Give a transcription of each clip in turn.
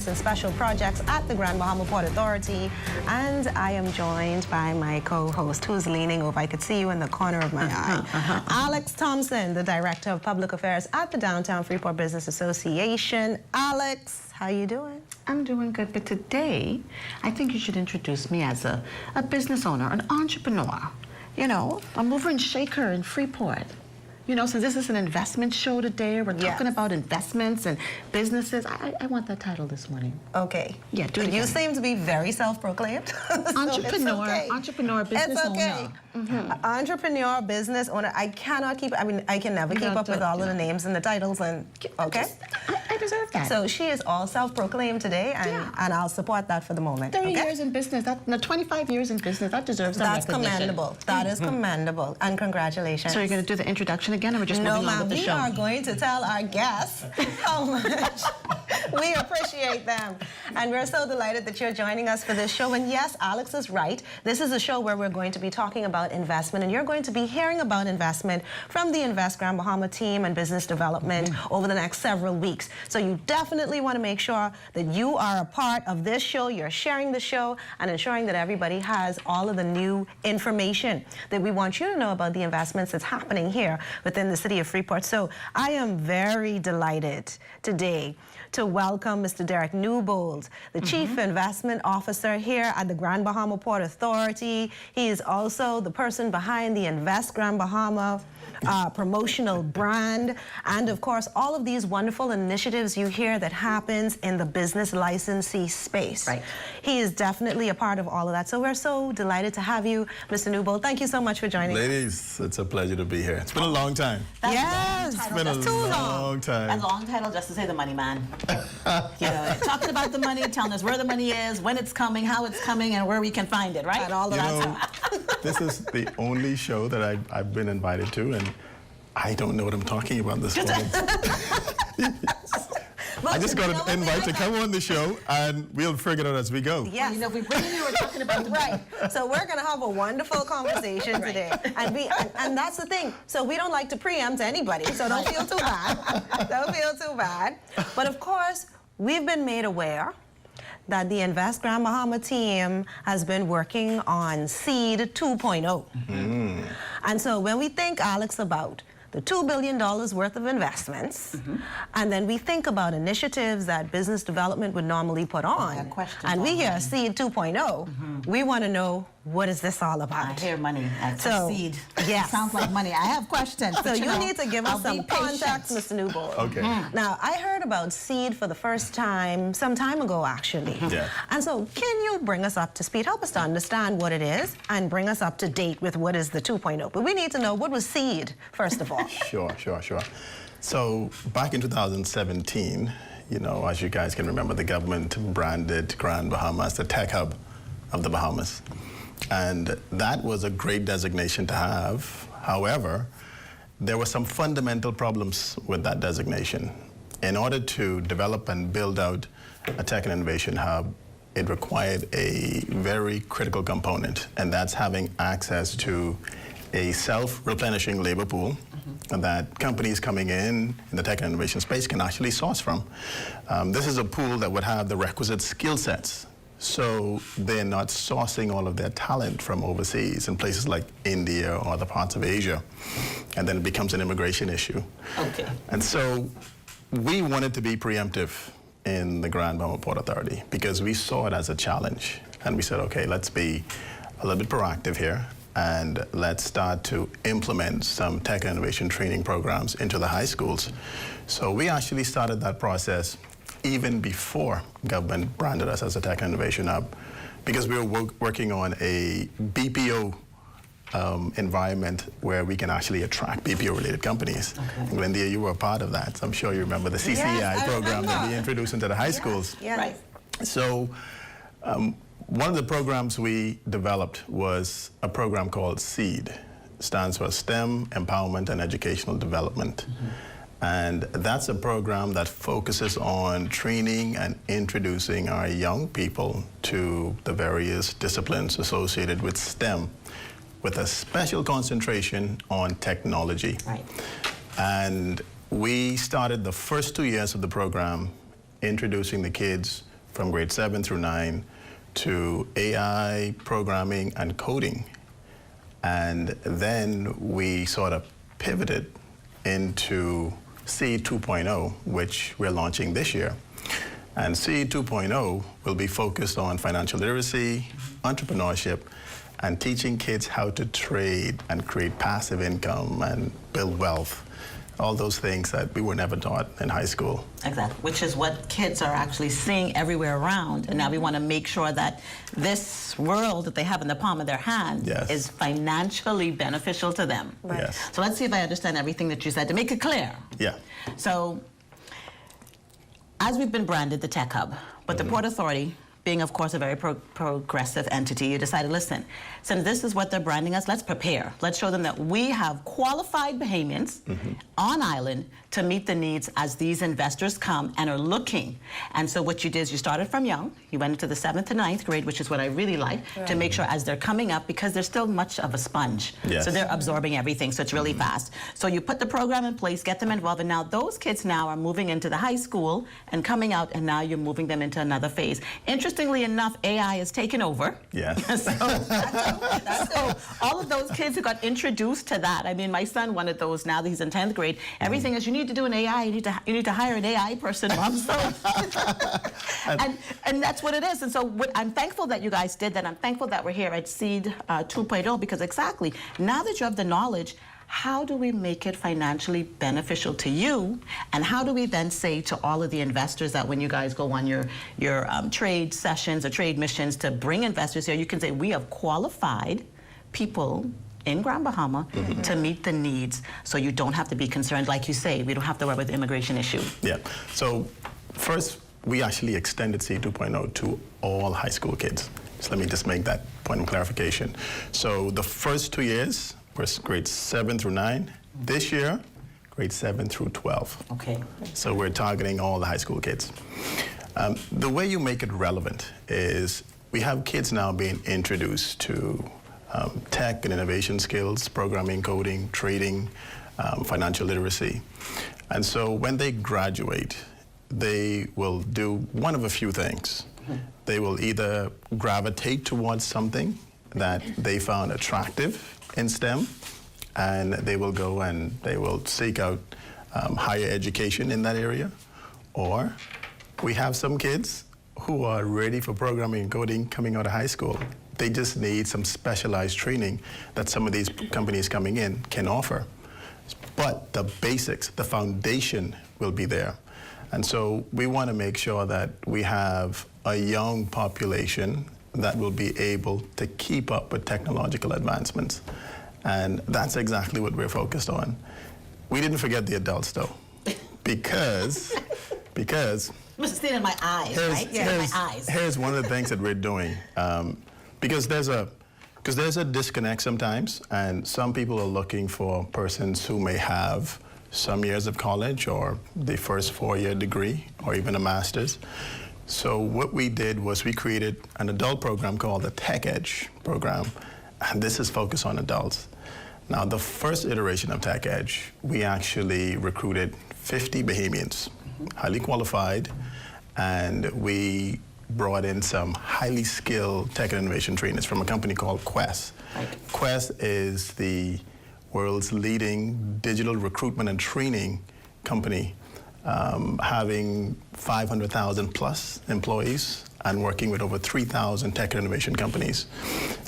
and special projects at the Grand Bahama Port Authority, and I am joined by my co-host who's leaning over. I could see you in the corner of my eye. Alex Thompson, the Director of Public Affairs at the Downtown Freeport Business Association. Alex, how you doing? I'm doing good, but today I think you should introduce me as a business owner, an entrepreneur. You know, a mover and shaker in Freeport. You know, since this is an investment show today, we're talking about investments and businesses. I want that title this morning. Okay. Yeah, do it again. You seem to be very self-proclaimed. Entrepreneur, so okay. Entrepreneur, business it's okay. owner. Entrepreneur, business owner. I cannot keep, I can never keep up with all of the names and the titles, and okay? I deserve that. So she is all self-proclaimed today, and I'll support that for the moment. 30 years in business, 25 years in business, that deserves some recognition. That's commendable. That is commendable, and congratulations. So you're going to do the introduction again, or we're just moving on with the show? No, ma'am, we are going to tell our guests how much we appreciate them. And we're so delighted that you're joining us for this show. And yes, Alex is right. This is a show where we're going to be talking about investment, and you're going to be hearing about investment from the Invest Grand Bahama team and business development over the next several weeks. So you definitely want to make sure that you are a part of this show, you're sharing the show, and ensuring that everybody has all of the new information that we want you to know about the investments that's happening here within the city of Freeport. So I am very delighted today to welcome Mr. Derek Newbold, the Chief Investment Officer here at the Grand Bahama Port Authority. He is also the person behind the Invest Grand Bahama promotional brand, and of course all of these wonderful initiatives you hear that happens in the business licensee space. Right. He is definitely a part of all of that. So we're so delighted to have you, Mr. Newbold. Thank you so much for joining us. Ladies, it's a pleasure to be here. It's been a long time. Yes, it's been a long time. A long title just to say the money man. You know, talking about the money, telling us where the money is, when it's coming, how it's coming, and where we can find it, right? And all of that. This is the only show that I've been invited to, and I don't know what I'm talking about this morning. I just got an invite to come on the show, and we'll figure it out as we go. Yes. Well, you know, if we bring in, we're talking about the money. Right. So we're going to have a wonderful conversation today. And that's the thing. So we don't like to preempt anybody, so don't feel too bad. Don't feel too bad. But of course, we've been made aware that the Invest Grand Bahama team has been working on Seed 2.0. And so when we think, Alex, about the $2 billion worth of investments, and then we think about initiatives that business development would normally put on, and we hear Seed 2.0, we want to know, what is this all about? I hear money. Seed. Yes. Sounds like money. I have questions. So you need to give us some context, Mr. Newbold. Okay. Now, I heard about Seed for the first time some time ago, actually. Yeah. And so can you bring us up to speed? Help us to understand what it is and bring us up to date with what is the 2.0. But we need to know, what was Seed, first of all? Sure. So back in 2017, you know, as you guys can remember, the government branded Grand Bahama as the tech hub of the Bahamas. And that was a great designation to have. However, there were some fundamental problems with that designation. In order to develop and build out a tech and innovation hub, it required a very critical component, and that's having access to a self-replenishing labor pool that companies coming in the tech and innovation space can actually source from. This is a pool that would have the requisite skill sets, so they're not sourcing all of their talent from overseas in places like India or other parts of Asia, and then it becomes an immigration issue. Okay. And so we wanted to be preemptive in the Grand Bahama Port Authority because we saw it as a challenge, and we said, okay, let's be a little bit proactive here, and let's start to implement some tech and innovation training programs into the high schools. So we actually started that process even before government branded us as a tech and innovation hub, because we were working on a BPO environment where we can actually attract BPO-related companies. Okay. Glendia, you were a part of that. So I'm sure you remember the CCI program that we introduced into the high schools. Yes. Right. So one of the programs we developed was a program called SEED. It stands for STEM, Empowerment and Educational Development. And that's a program that focuses on training and introducing our young people to the various disciplines associated with STEM, with a special concentration on technology. Right. And we started the first 2 years of the program introducing the kids from grade 7 through 9 to AI, programming, and coding. And then we sort of pivoted into CE 2.0, which we're launching this year. And CE 2.0 will be focused on financial literacy, entrepreneurship, and teaching kids how to trade and create passive income and build wealth. All those things that we were never taught in high school. Exactly, which is what kids are actually seeing everywhere around. And now we want to make sure that this world that they have in the palm of their hand Yes. is financially beneficial to them. Right. Yes. So let's see if I understand everything that you said to make it clear. Yeah. So, as we've been branded the Tech Hub, but the Port Authority, being of course a very progressive entity, you decided, listen, since this is what they're branding us, let's prepare. Let's show them that we have qualified Bahamians on island to meet the needs as these investors come and are looking. And so what you did is you started from young, you went into the 7th to 9th grade, which is what I really like, to make sure as they're coming up, because they're still much of a sponge. Yes. So they're absorbing everything, so it's really fast. So you put the program in place, get them involved, and now those kids now are moving into the high school and coming out, and now you're moving them into another phase. Interestingly enough, AI is taking over. Yes. So all of those kids who got introduced to that, I mean, my son wanted those now that he's in 10th grade. Everything is, you need to do an AI, you need to hire an AI person, Mom. So, and that's what it is. And so I'm thankful that you guys did that. I'm thankful that we're here at Seed 2.0, because exactly, now that you have the knowledge, how do we make it financially beneficial to you? And how do we then say to all of the investors that when you guys go on your trade sessions or trade missions to bring investors here, you can say, we have qualified people in Grand Bahama to meet the needs, so you don't have to be concerned, like you say, we don't have to worry about the immigration issue. Yeah. So first, we actually extended CE 2.0 to all high school kids. So let me just make that point of clarification. So the first 2 years were grades 7 through 9. This year, grades 7 through 12. Okay. So we're targeting all the high school kids. The way you make it relevant is we have kids now being introduced to tech and innovation skills, programming, coding, trading, financial literacy. And so when they graduate, they will do one of a few things. They will either gravitate towards something that they found attractive in STEM, and they will go and they will seek out higher education in that area. Or we have some kids who are ready for programming and coding coming out of high school. They just need some specialized training that some of these companies coming in can offer. But the basics, the foundation will be there. And so we want to make sure that we have a young population that will be able to keep up with technological advancements. And that's exactly what we're focused on. We didn't forget the adults, though, because Must stay in my eyes, right? Yeah, my eyes. here's one of the things that we're doing, because there's a disconnect sometimes, and some people are looking for persons who may have some years of college or the first 4-year degree or even a master's. So what we did was we created an adult program called the Tech Edge program, and this is focused on adults. Now, the first iteration of Tech Edge, we actually recruited 50 Bahamians, highly qualified, and we brought in some highly skilled tech and innovation trainers from a company called Quest. Right. Quest is the world's leading digital recruitment and training company, having 500,000 plus employees and working with over 3,000 tech and innovation companies.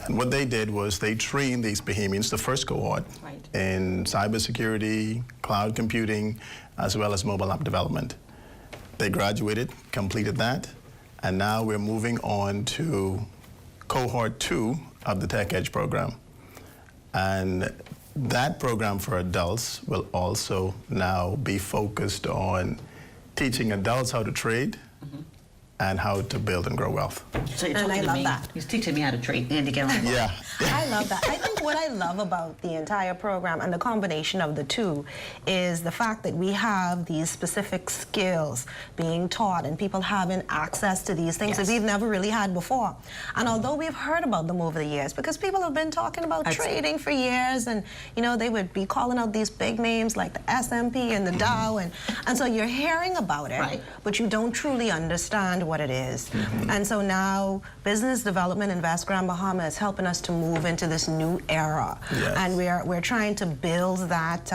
And what they did was they trained these Bahamians, the first cohort, Right. in cybersecurity, cloud computing, as well as mobile app development. They graduated, completed that, and now we're moving on to cohort 2 of the Tech Edge program. And that program for adults will also now be focused on teaching adults how to trade and how to build and grow wealth. So you're And I talking to love me. that. He's teaching me how to trade and to get on. Yeah. I love that. I think what I love about the entire program and the combination of the two is the fact that we have these specific skills being taught and people having access to these things Yes. that we've never really had before. And although we've heard about them over the years, because people have been talking about trading for years, and you know, they would be calling out these big names like the S&P and the Dow, and so you're hearing about it, Right. but you don't truly understand what it is. And so now Business Development Invest Grand Bahama is helping us to move into this new era. Yes. And we're trying to build that,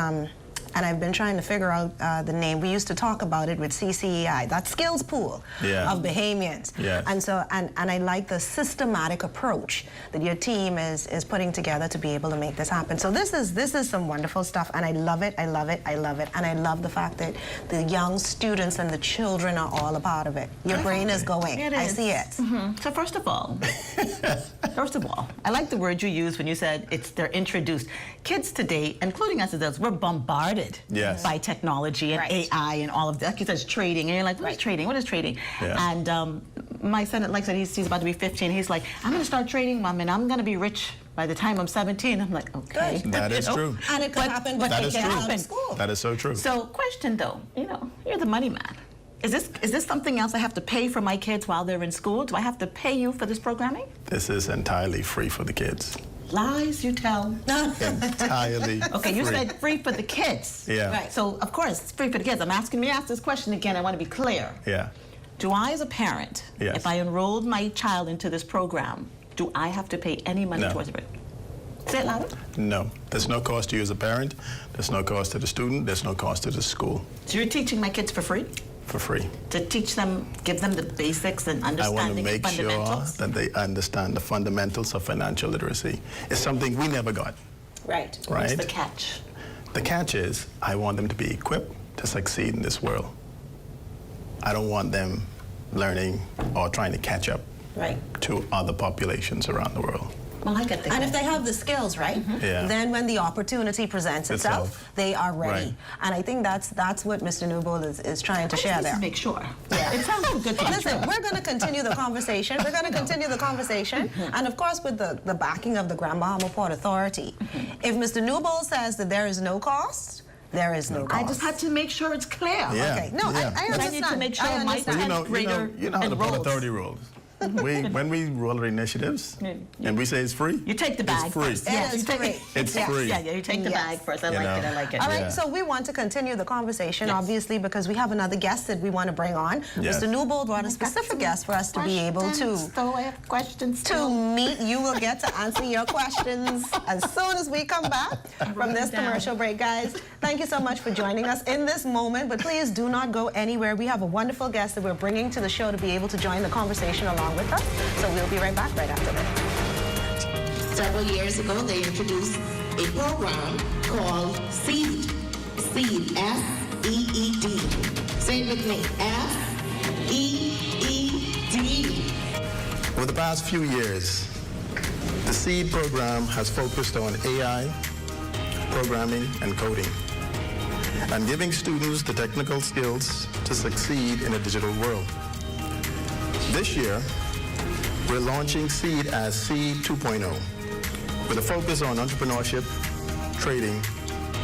and I've been trying to figure out the name. We used to talk about it with CCEI, that skills pool of Bahamians. Yes. And so, and I like the systematic approach that your team is putting together to be able to make this happen. So this is some wonderful stuff, and I love it, I love it, I love it. And I love the fact that the young students and the children are all a part of it. Your brain is going. It I is. see it. So first of all, I like the word you used when you said they're introduced. Kids today, including us adults, we're bombarded by technology and AI and all of that. Like you said, trading, and you're like, what is trading? What is trading? Yeah. And my son, like I said, he's about to be 15. He's like, I'm going to start trading, Mom, and I'm going to be rich by the time I'm 17. I'm like, okay. Good. That is true. And it could happen, but That it is can true. happen in school. That is so true. So, question though, you're the money man. Is this something else I have to pay for my kids while they're in school? Do I have to pay you for this programming? This is entirely free for the kids. Lies you tell. Entirely Okay, you free. said free for the kids. Yeah. Right. So, of course, it's free for the kids. I'm asking me to ask this question again. I want to be clear. Yeah. Do I, as a parent, Yes. if I enrolled my child into this program, do I have to pay any money No. towards it? Say it louder. No. There's no cost to you as a parent. There's no cost to the student. There's no cost to the school. So you're teaching my kids for free? For free. To teach them, give them the basics and I want to understanding make and sure fundamentals? that they understand the fundamentals of financial literacy. It's something we never got, Right. right? What's the catch? The catch is I want them to be equipped to succeed in this world. I don't want them learning or trying to catch up Right. to other populations around the world. Well, I get the And if they have the skills, right, Yeah. then when the opportunity presents itself, Itself. they are ready. Right. And I think that's what Mr. Newbold is trying to share Just there. to make sure. Yeah. It sounds like good to be Listen, true. we're going to continue the conversation. We're going to continue the conversation. And of course, with the backing of the Grand Bahama Port Authority. If Mr. Newbold says that there is no cost, there is no cost. I just had to make sure it's clear. Yeah. Okay. No, Yeah. I But understand. I need to make sure I my understand. You know how the Port enrolls. Authority rolls. When we roll our initiatives and we say it's free, You take the bag it's free. first. It Yes, is you take free. It's yes, free. Yeah, you take the Yes. bag first. I You like know. it. I like it. All right, Yeah. so we want to continue the conversation, Yes. obviously, because we have another guest that we want to bring on. Yes. Mr. Newbold brought a specific guest for us to be able to So I have questions. to meet. You will get to answer your questions as soon as we come back from this commercial break, guys. Thank you so much for joining us in this moment, but please do not go anywhere. We have a wonderful guest that we're bringing to the show to be able to join the conversation along with us. So we'll be right back right after this. Several years ago, they introduced a program called SEED. SEED, S-E-E-D. Say it with me, S-E-E-D. Over the past few years, the SEED program has focused on AI, programming, and coding, and giving students the technical skills to succeed in a digital world. This year, we're launching SEED as SEED 2.0, with a focus on entrepreneurship, trading,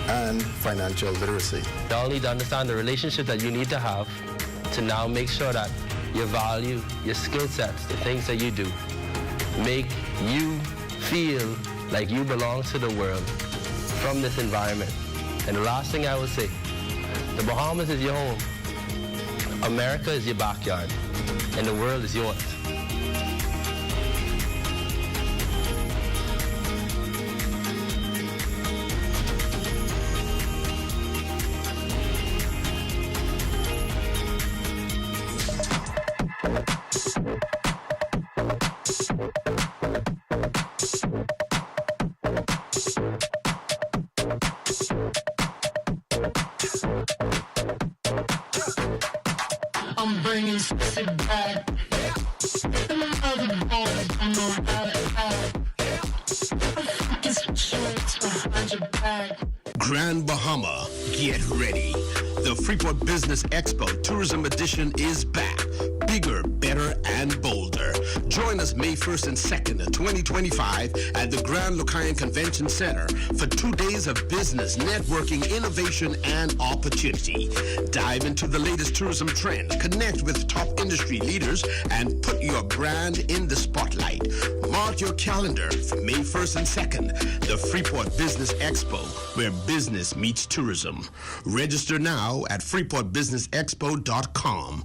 and financial literacy. You all need to understand the relationship that you need to have to now make sure that your value, your skill sets, the things that you do, make you feel like you belong to the world from this environment. And the last thing I would say, the Bahamas is your home, America is your backyard, and the world is yours. I'm bringing it back. And my other boys, I'm on that. It's short behind your back. Grand Bahama, get ready. The Freeport Business Expo Tourism Edition is back. Bigger, better, and bolder. Join us May 1st and 2nd, 2025 at the Grand Lucayan Convention Center for 2 days of business, networking, innovation, and opportunity. Dive into the latest tourism trends, connect with top industry leaders, and put your brand in the spotlight. Mark your calendar for May 1st and 2nd, the Freeport Business Expo, where business meets tourism. Register now at freeportbusinessexpo.com.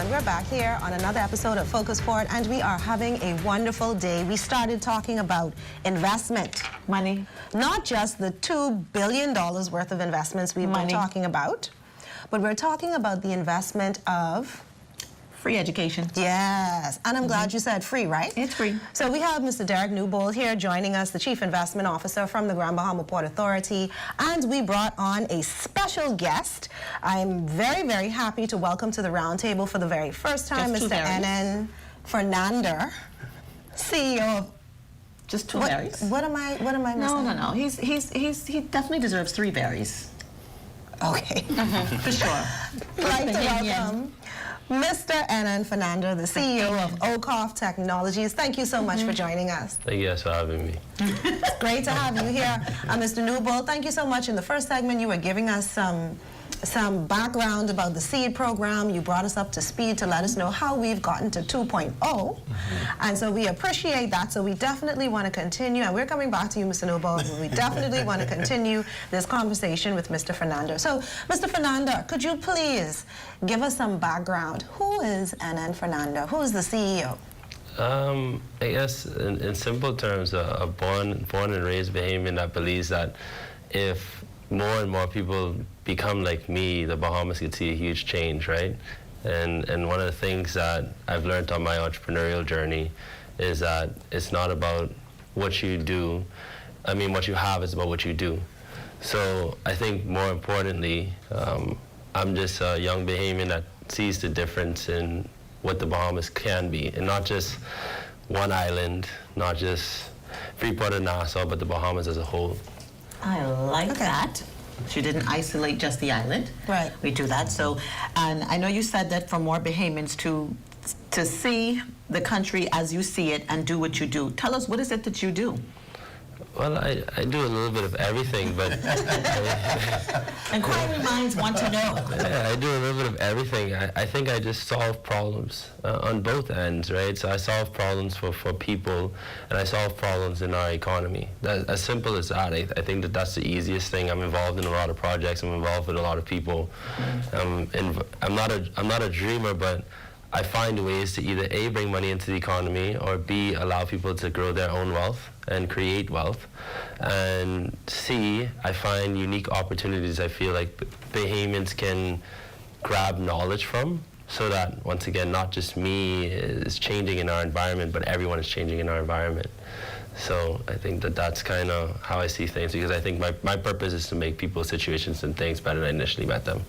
everyone. We're back here on another episode of Focus Forward, and we are having a wonderful day. We started talking about investment. Money. Not just the $2 billion worth of investments we've been talking about, but we're talking about the investment of... Free education. Yes, and I'm glad you said free, right? It's free. So we have Mr. Derek Newbold here joining us, the Chief Investment Officer from the Grand Bahama Port Authority, and we brought on a special guest. I'm very, very happy to welcome to the roundtable for the very first time Just two Mr. berries. N.N. Fernander, CEO of... Just two berries. What am I missing? No. He definitely deserves 3 berries. Okay. For sure. I'd like to welcome Mr. N.N. Fernando, the CEO of Okoff Technologies. Thank you so much for joining us. Thank you guys for having me. It's great to have you here. Mr. Newbold, thank you so much. In the first segment, you were giving us some background about the SEED program. You brought us up to speed to let us know how we've gotten to 2.0. And so we appreciate that. So we definitely want to continue. And we're coming back to you, Mr. Newbold. We definitely want to continue this conversation with Mr. Fernando. So, Mr. Fernando, could you please give us some background? Who is N.N. Fernando? Who is the CEO? I guess in simple terms, a born and raised Bahamian that believes that if more and more people become like me, the Bahamas could see a huge change, right? And one of the things that I've learned on my entrepreneurial journey is that it's not about what you do. I mean, what you have is about what you do. So I think more importantly, I'm just a young Bahamian that sees the difference in what the Bahamas can be, and not just one island, not just Freeport and Nassau, but the Bahamas as a whole. I like that. She didn't isolate just the island. Right. We do that. So, and I know you said that for more Bahamians to see the country as you see it and do what you do. Tell us, what is it that you do? Well, I do a little bit of everything, but Inquiring minds want to know. yeah, I do a little bit of everything. I think I just solve problems on both ends, right? So I solve problems for people, and I solve problems in our economy. As simple as that. I think that that's the easiest thing. I'm involved in a lot of projects. I'm involved with a lot of people. And I'm not a dreamer, but I find ways to either A, bring money into the economy, or B, allow people to grow their own wealth and create wealth. And C, I find unique opportunities I feel like Bahamians can grab knowledge from, so that, once again, not just me is changing in our environment, but everyone is changing in our environment. So I think that that's kind of how I see things, because I think my purpose is to make people's situations and things better than I initially met them.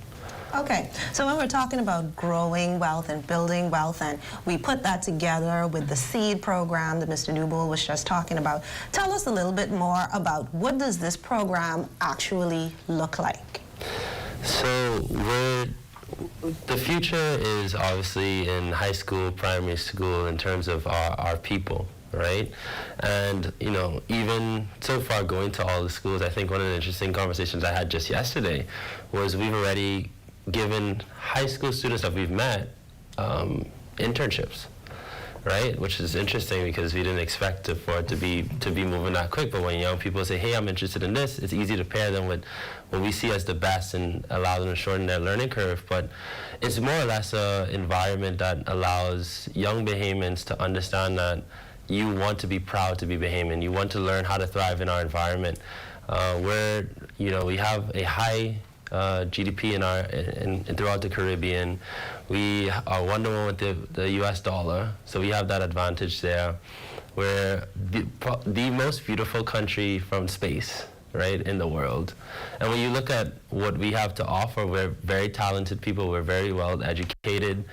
Okay, so when we're talking about growing wealth and building wealth, and we put that together with the SEED program that Mr. Newbold was just talking about, tell us a little bit more about what does this program actually look like? So the future is obviously in high school, primary school, in terms of our people, right? And, you know, even so far going to all the schools, I think one of the interesting conversations I had just yesterday was we've already given high school students that we've met internships, right? Which is interesting because we didn't expect for it to be moving that quick. But when young people say, hey, I'm interested in this, it's easy to pair them with what we see as the best and allow them to shorten their learning curve. But it's more or less an environment that allows young Bahamians to understand that you want to be proud to be Bahamian. You want to learn how to thrive in our environment. Where, you know, we have a high GDP throughout the Caribbean. We are 1-to-1 with the US dollar, so we have that advantage there. We're the most beautiful country from space, right, in the world. And when you look at what we have to offer, we're very talented people, we're very well educated,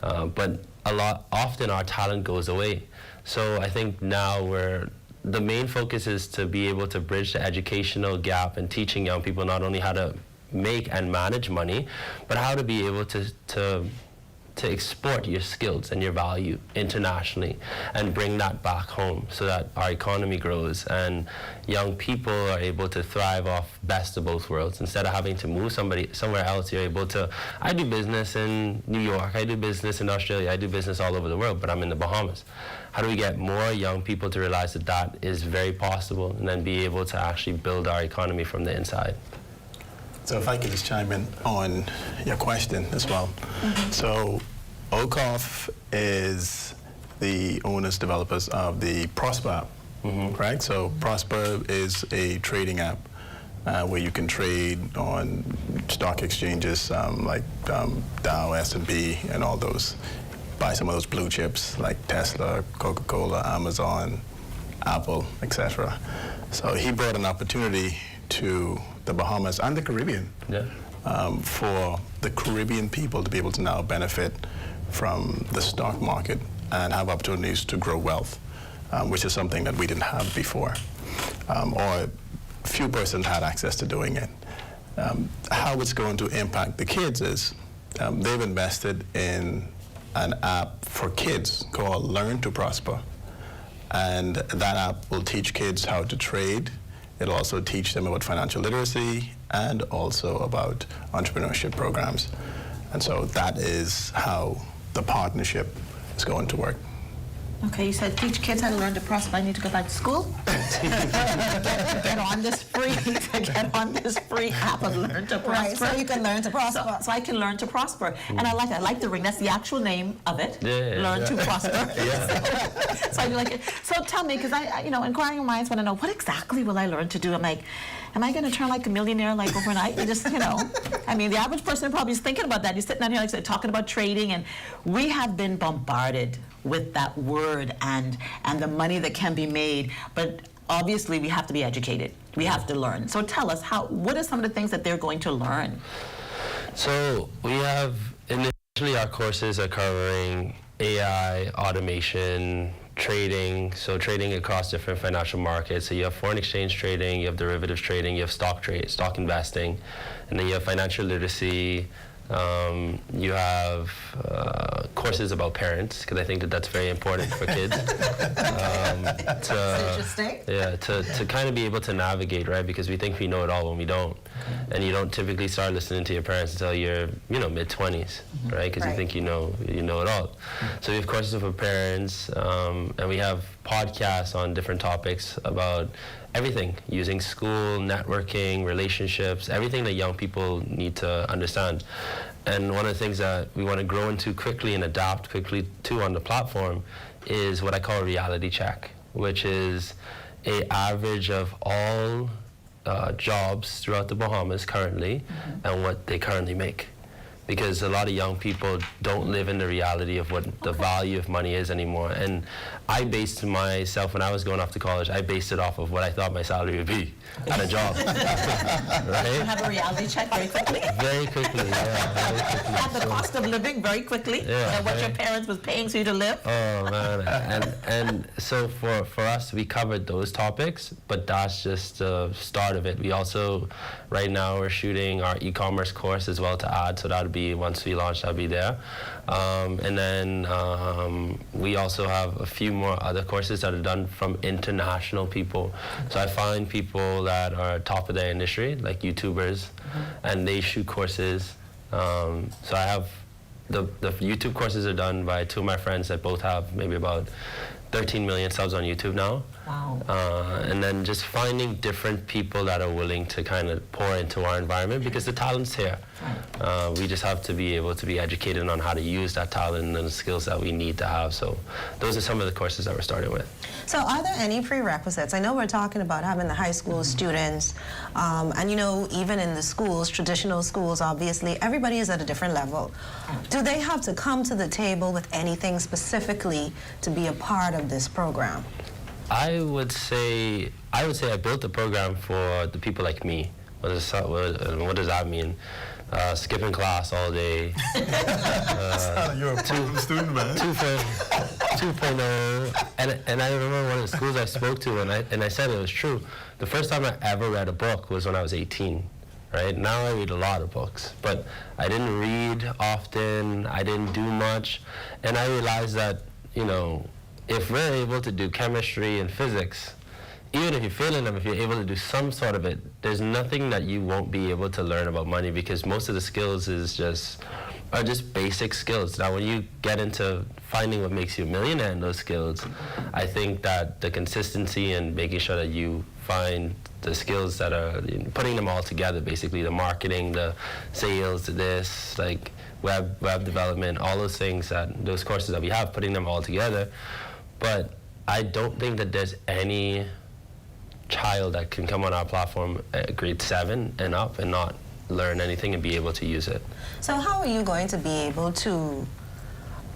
but often our talent goes away. So I think now the main focus is to be able to bridge the educational gap and teaching young people not only how to make and manage money, but how to be able to export your skills and your value internationally and bring that back home so that our economy grows and young people are able to thrive off best of both worlds. Instead of having to move somewhere else, you're able to, I do business in New York, I do business in Australia, I do business all over the world, but I'm in the Bahamas. How do we get more young people to realize that that is very possible and then be able to actually build our economy from the inside? So if I could just chime in on your question as well. So OCOF is the owners, developers of the Prosper app, right? So Prosper is a trading app where you can trade on stock exchanges like Dow, S&P, and all those. Buy some of those blue chips like Tesla, Coca-Cola, Amazon, Apple, etc. So he brought an opportunity to the Bahamas and the Caribbean for the Caribbean people to be able to now benefit from the stock market and have opportunities to grow wealth, which is something that we didn't have before, or few persons had access to doing it. How it's going to impact the kids is they've invested in an app for kids called Learn to Prosper. And that app will teach kids how to trade. It'll also teach them about financial literacy and also about entrepreneurship programs. And so that is how the partnership is going to work. Okay, you said teach kids how to learn to prosper. I need to go back to school. get on this free app of Learn to Prosper. Right, so you can learn to prosper. So I can learn to prosper, and I like the ring. That's the actual name of it. Learn to prosper. So I like it. So tell me, because I inquiring minds want to know what exactly will I learn to do. I'm like, am I going to turn like a millionaire like overnight? You just, I mean, the average person probably is thinking about that. You're sitting down here like I said, talking about trading, and we have been bombarded with that word and the money that can be made, but obviously we have to be educated. We have to learn. So tell us, what are some of the things that they're going to learn? So we have, initially our courses are covering AI, automation, trading, so trading across different financial markets. So you have foreign exchange trading, you have derivatives trading, you have stock investing, and then you have financial literacy. You have courses about parents, because I think that's very important for kids. To kind of be able to navigate, right? Because we think we know it all when we don't. And you don't typically start listening to your parents until you're, mid-20s, right? Because you think you know it all. So we have courses for parents, and we have podcasts on different topics about everything, using school, networking, relationships, everything that young people need to understand. And one of the things that we want to grow into quickly and adapt quickly to on the platform is what I call a reality check, which is an average of all jobs throughout the Bahamas currently and what they currently make. Because a lot of young people don't live in the reality of what the value of money is anymore. And I based myself, when I was going off to college, I based it off of what I thought my salary would be at a job. Right? You have a reality check very quickly. Very quickly, yeah. Very quickly. At the cost of living very quickly. Yeah, and what your parents was paying for you to live. Oh, man. And so for us, we covered those topics, but that's just the start of it. We also, right now, we're shooting our e-commerce course as well to add, so that would be, once we launch, that'll be there. And then we also have a few more other courses that are done from international people. So I find people that are top of their industry, like YouTubers, and they shoot courses. So I have the YouTube courses are done by two of my friends that both have maybe about 13 million subs on YouTube now. Wow. And then just finding different people that are willing to kind of pour into our environment, because the talent's here. We just have to be able to be educated on how to use that talent and the skills that we need to have. So those are some of the courses that we're starting with. So are there any prerequisites? I know we're talking about having the high school students, and even in the schools, traditional schools, obviously, everybody is at a different level. Do they have to come to the table with anything specifically to be a part of this program? I would say I built the program for the people like me. What does that mean? Skipping class all day. You're a student, man. 2.0. And I remember one of the schools I spoke to, and I said it was true. The first time I ever read a book was when I was 18. Right? Now I read a lot of books, but I didn't read often. I didn't do much, and I realized that if we're able to do chemistry and physics, even if you fail in them, if you're able to do some sort of it, there's nothing that you won't be able to learn about money, because most of the skills are just basic skills. Now, when you get into finding what makes you a millionaire in those skills, I think that the consistency and making sure that you find the skills that are putting them all together, basically the marketing, the sales, this, like web development, all those things, those courses that we have, putting them all together. But I don't think that there's any child that can come on our platform at grade 7 and up and not learn anything and be able to use it. So how are you going to be able to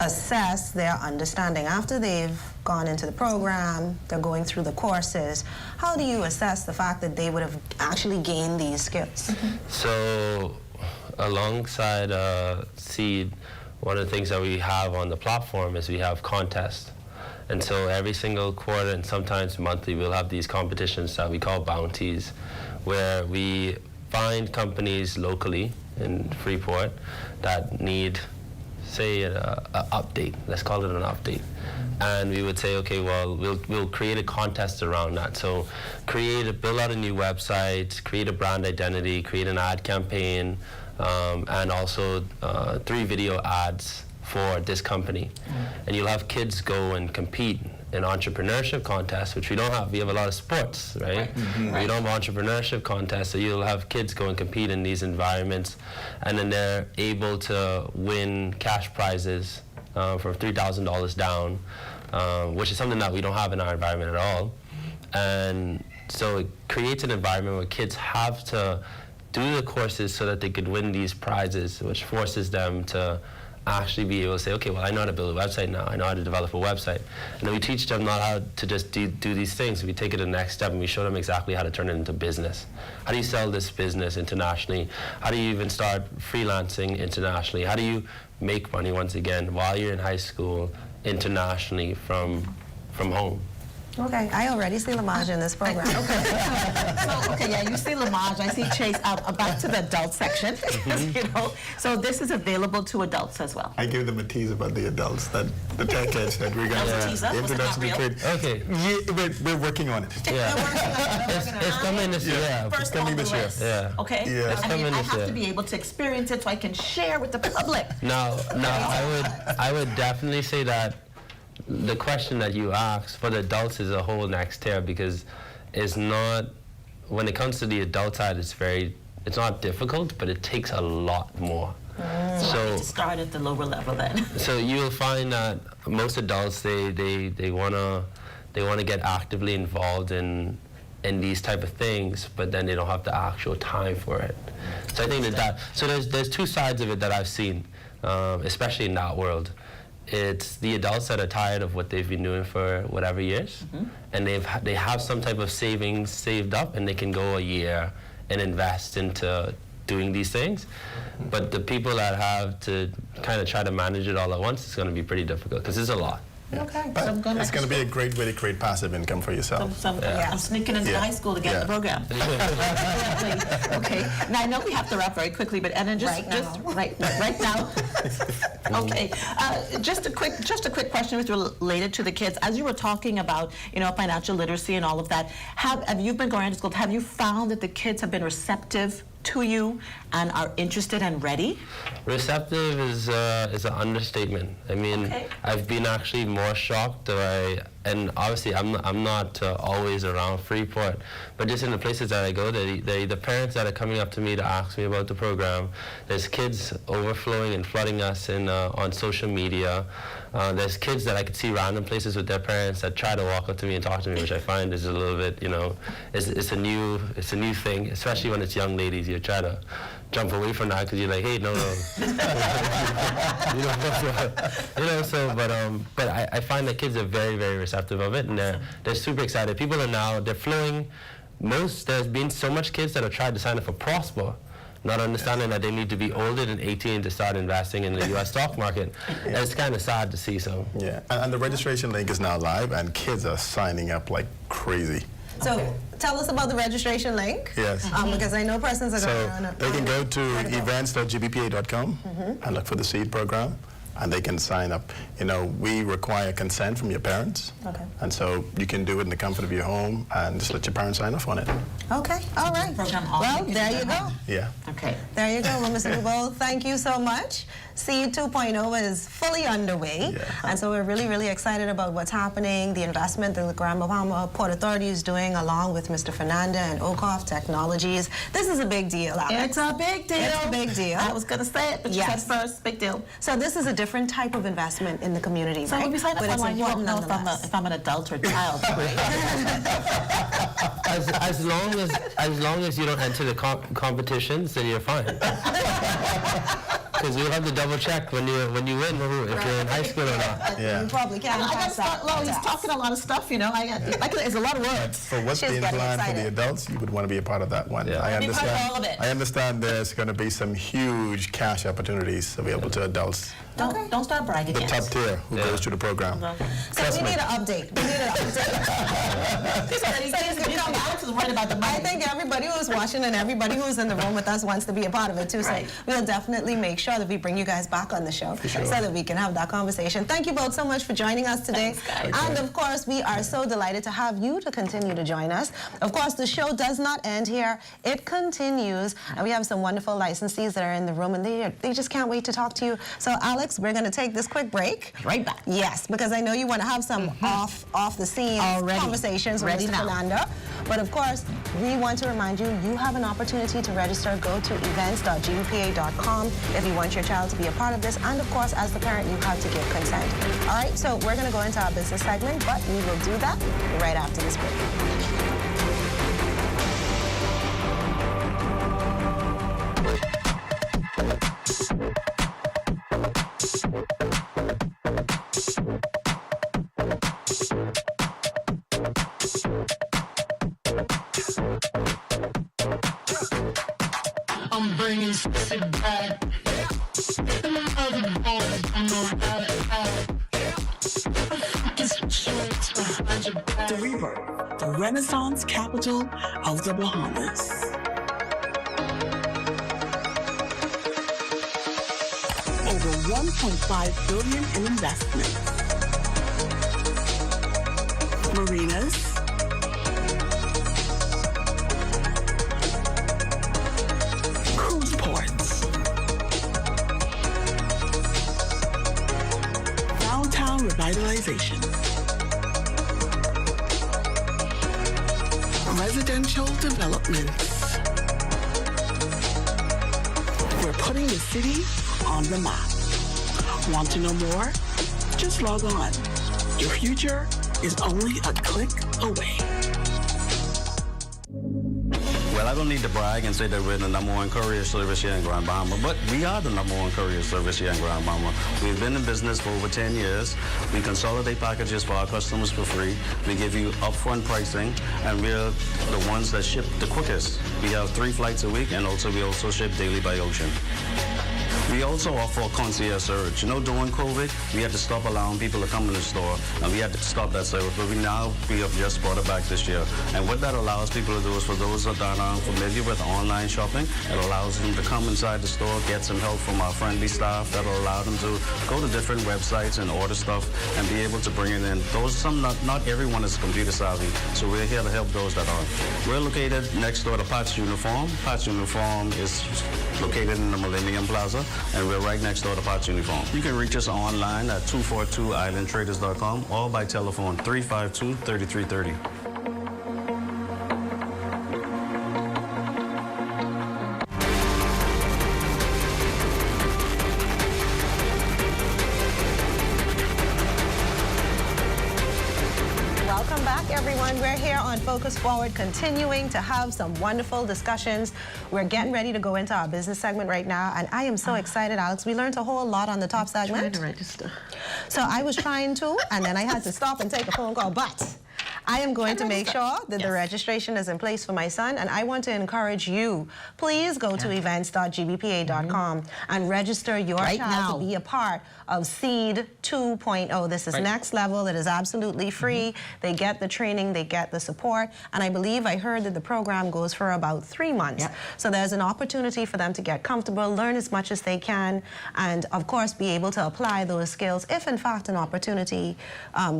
assess their understanding after they've gone into the program, they're going through the courses? How do you assess the fact that they would have actually gained these skills? So alongside SEED, one of the things that we have on the platform is we have contests. And so every single quarter and sometimes monthly, we'll have these competitions that we call bounties, where we find companies locally in Freeport that need, say, an update. Let's call it an update. And we would say, okay, well, we'll create a contest around that. So build out a new website, create a brand identity, create an ad campaign, and also 3 video ads for this company. And you'll have kids go and compete in entrepreneurship contests, which we don't have. We have a lot of sports, right? We don't have entrepreneurship contests, so you'll have kids go and compete in these environments, and then they're able to win cash prizes for $3,000 down, which is something that we don't have in our environment at all. And so it creates an environment where kids have to do the courses so that they could win these prizes, which forces them to actually be able to say, okay, well, I know how to build a website now. I know how to develop a website. And then we teach them not how to just do these things. We take it to the next step, and we show them exactly how to turn it into business. How do you sell this business internationally? How do you even start freelancing internationally? How do you make money, once again, while you're in high school, internationally from home? Okay, I already see Lamaj in this program. Okay, yeah, you see Lamaj, I see Chase. Back to the adult section, you know. So this is available to adults as well. I gave them a tease about the adults, that the tech edge that we're going That was a to teaser? Was it not real? trade. Okay. Yeah, we're working on it. Yeah. It's coming this year. Yeah. First coming on the this year. list. Yeah. Okay. Yeah. It's I mean, coming I this have year. to be able to experience it so I can share with the public. Now, I would definitely say that the question that you asked for the adults is a whole next tier, because it's not, when it comes to the adult side, it's not difficult, but it takes a lot more. So I need to start at the lower level then. So you'll find that most adults, they wanna get actively involved in these type of things, but then they don't have the actual time for it. So I think so there's 2 sides of it that I've seen, especially in that world. It's the adults that are tired of what they've been doing for whatever years, and they have some type of savings saved up, and they can go a year and invest into doing these things. But the people that have to kind of try to manage it all at once, it's going to be pretty difficult, because it's a lot. Okay. But I'm going it's back going to to be a great way to create passive income for yourself. I'm sneaking into Yeah. high school to get Yeah. the program. Okay. Now I know we have to wrap very quickly, but and then Right now. Okay. Just a quick question with related to the kids. As you were talking about, financial literacy and all of that, have you been going to school? Have you found that the kids have been receptive to you and are interested and ready? Receptive is an understatement. I mean, Okay. I've been actually more shocked, and obviously I'm not always around Freeport, but just in the places that I go, the parents that are coming up to me to ask me about the program, there's kids overflowing and flooding us on social media. There's kids that I could see random places with their parents that try to walk up to me and talk to me, which I find is a little bit, it's a new thing, especially when it's young ladies. You try to jump away from that because you're like, hey, no. But I find that kids are very, very receptive of it, and they're super excited. People are now, they're flowing. There's been so much kids that have tried to sign up for Prosper, not understanding that they need to be older than 18 to start investing in the U.S. stock market. And it's kind of sad to see, so. Yeah, and the registration link is now live, and kids are signing up like crazy. So tell us about the registration link. Yes. Because I know persons are So going to... they can go to events.gbpa.com and look for the SEED program. and they can sign up. You know, we require consent from your parents. Okay. And so you can do it in the comfort of your home and just let your parents sign off on it. Okay, all right. Program all Well, weekend there at you go. home. Yeah. Okay. There you go. Well, Mr. Dubois, thank you so much. Seed 2.0 is fully underway. Yeah. And so we're really, really excited about what's happening, the investment that the Grand Bahama Port Authority is doing along with Mr. Fernanda and Okoff Technologies. This is a big deal, Alex. It's a big deal. It's a big deal. I was going to say it, but you said Yes. first, big deal. So this is a different type of investment in the community, So right? when we sign up But it's online, you won't important know nonetheless. if I'm an adult or child, right? As long as you don't enter the competitions, then you're fine. Because you'll have to double check when you win if you're in high school or not. Yeah. You probably can't I got to pass start low. that He's test. talking a lot of stuff, you know. It's a lot of words. For what's She's being getting planned for the excited. adults, you would want to be a part of that one. Yeah. I Be part of understand. all of it. I understand there's going to be some huge cash opportunities available to adults. Don't start bragging The yet. top tier who goes through the program. So we need an update. We need an update. Alex is worried about the money. I think everybody who's watching and everybody who's in the room with us wants to be a part of it too. Right. So we'll definitely make sure that we bring you guys back on the show sure. so that we can have that conversation. Thank you both so much for joining us today. Thanks, guys. And of course, we are so delighted to have you to continue to join us. Of course, the show does not end here. It continues. And we have some wonderful licensees that are in the room and they just can't wait to talk to you. So Alex, we're going to take this quick break. Right back. Yes, because I know you want to have some off the scene Already. conversations with Ready Mr. now. Fernando. But of course, we want to remind you, you have an opportunity to register. Go to events.gpa.com if you want your child to be a part of this. And of course, as the parent, you have to give consent. All right, so we're going to go into our business segment, but we will do that right after this break. I'm bringing sexy back. And my other boys don't know how to act. I'm shorts behind your back. The Rebirth, the Renaissance capital of the Bahamas. Over $1.5 billion in investment. Marinas, cruise ports, downtown revitalization, residential developments. We're putting the city on the map. Want to know more? Just log on. Your future is only a click away. Well, I don't need to brag and say that we're the #1 courier service here in Grand Bahama, but we are the #1 courier service here in Grand Bahama. We've been in business for over 10 years. We consolidate packages for our customers for free. We give you upfront pricing, and we're the ones that ship the quickest. We have 3 flights a week, and we also ship daily by ocean. We also offer concierge service. You know, during COVID, we had to stop allowing people to come in the store, and we had to stop that service. But we have just brought it back this year. And what that allows people to do is, for those that aren't familiar with online shopping, it allows them to come inside the store, get some help from our friendly staff. That'll allow them to go to different websites and order stuff and be able to bring it in. Not everyone is computer savvy, so we're here to help those that are. We're located next door to Pat's Uniform. Pat's Uniform is located in the Millennium Plaza, and we're right next door to Pat's Uniform. You can reach us online at 242islandtraders.com or by telephone 352-3330. Welcome back, everyone. We're here on Focus Forward, continuing to have some wonderful discussions. We're getting ready to go into our business segment right now, and I am so excited, Alex. We learned a whole lot on the top Trying segment. to register. So I was trying to, and then I had to stop and take a phone call. But I am going to make register. sure that the Yes. registration is in place for my son, and I want to encourage you. Please go to events.gbpa.com and register your Right child now. to be a part of Seed 2.0. This is next level. It is absolutely free. They get the training, they get the support, and I believe I heard that the program goes for about 3 months. Yep. So there's an opportunity for them to get comfortable, learn as much as they can, and of course be able to apply those skills if in fact an opportunity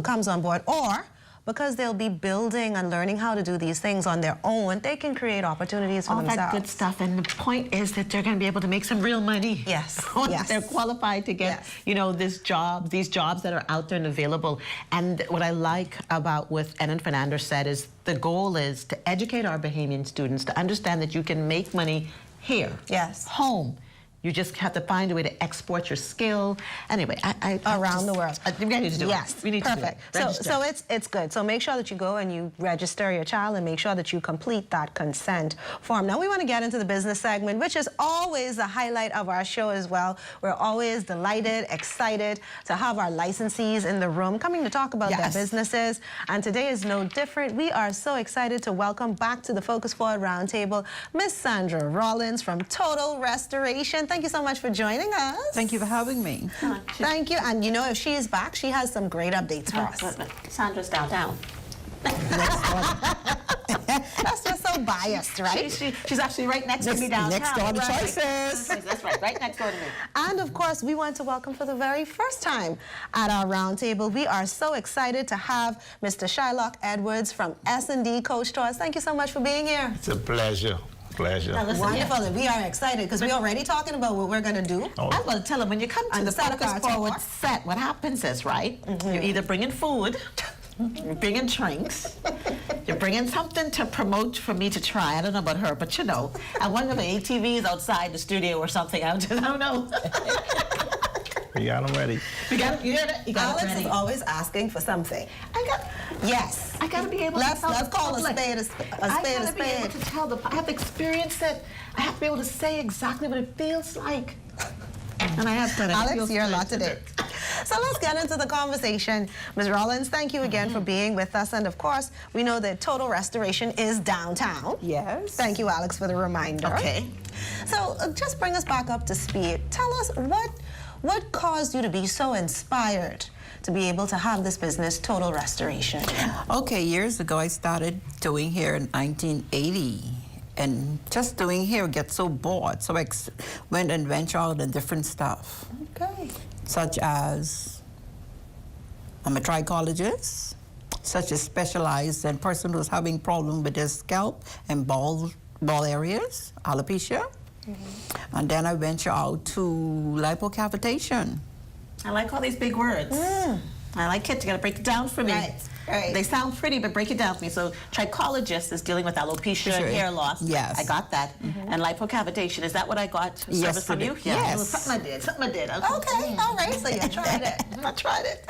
comes on board, or because they'll be building and learning how to do these things on their own, they can create opportunities for All themselves. that good stuff, and the point is that they're going to be able to make some real money. Yes, Once yes. they're qualified to get, Yes. you know, these jobs that are out there and available. And what I like about what Enan Fernandez said is the goal is to educate our Bahamian students to understand that you can make money here, Yes. home. You just have to find a way to export your skill. Anyway, I Around the world. We need to do Yes, it. We need perfect. to do it. Register. So it's good. So make sure that you go and you register your child and make sure that you complete that consent form. Now we want to get into the business segment, which is always the highlight of our show as well. We're always delighted, excited to have our licensees in the room coming to talk about their Yes. businesses. And today is no different. We are so excited to welcome back to the Focus Forward Roundtable, Miss Sandra Rollins from Total Restoration. Thank you so much for joining us. Thank you for having me. Thank you. And you know, if she is back, she has some great updates for us. Sandra's downtown. That's just so biased, right? She's actually right next to me downtown. Next door to Right. Choices. That's right next door to me. And of course, we want to welcome for the very first time at our roundtable. We are so excited to have Mr. Shylock Edwards from S&D Coach Tours. Thank you so much for being here. It's a pleasure. Pleasure. Now listen, Wonderful. And we are excited because we're already talking about what we're going to do. I was going to tell them, when you come to And the set up Focus our Forward tour. set, what happens is, right, you're either bringing food, you're bringing drinks, you're bringing something to promote for me to try. I don't know about her, but you know, I wonder if the ATVs outside the studio or something. I don't know. We got them ready. You got it Alex ready. is always asking for something. Yes. I got to be able Let's to tell call the a public. spade a spade. I got to be able to tell I have to experience it. I have to be able to say exactly what it feels like. And I have done it. It Alex, feels you're a good lot to do. So let's get into the conversation. Ms. Rollins, thank you again for being with us. And of course, we know that Total Restoration is downtown. Yes. Thank you, Alex, for the reminder. Okay. So just bring us back up to speed. Tell us what caused you to be so inspired to be able to have this business, Total Restoration? Okay, years ago I started doing hair in 1980. And just doing hair, get so bored. So I went and ventured out in different stuff. Okay. Such as, I'm a trichologist, such as specialized in person who's having problem with their scalp and ball areas, alopecia. And then I venture out to lipocavitation. I like all these big words. I like it. You got to break it down for me. Right. They sound pretty, but break it down for me. So trichologist is dealing with alopecia, Sure. hair loss. Yes. I got that. And lipocavitation, is that what I got? Yes, Service from you? yes. It was something I did. Okay, all right, so you tried it. I tried it.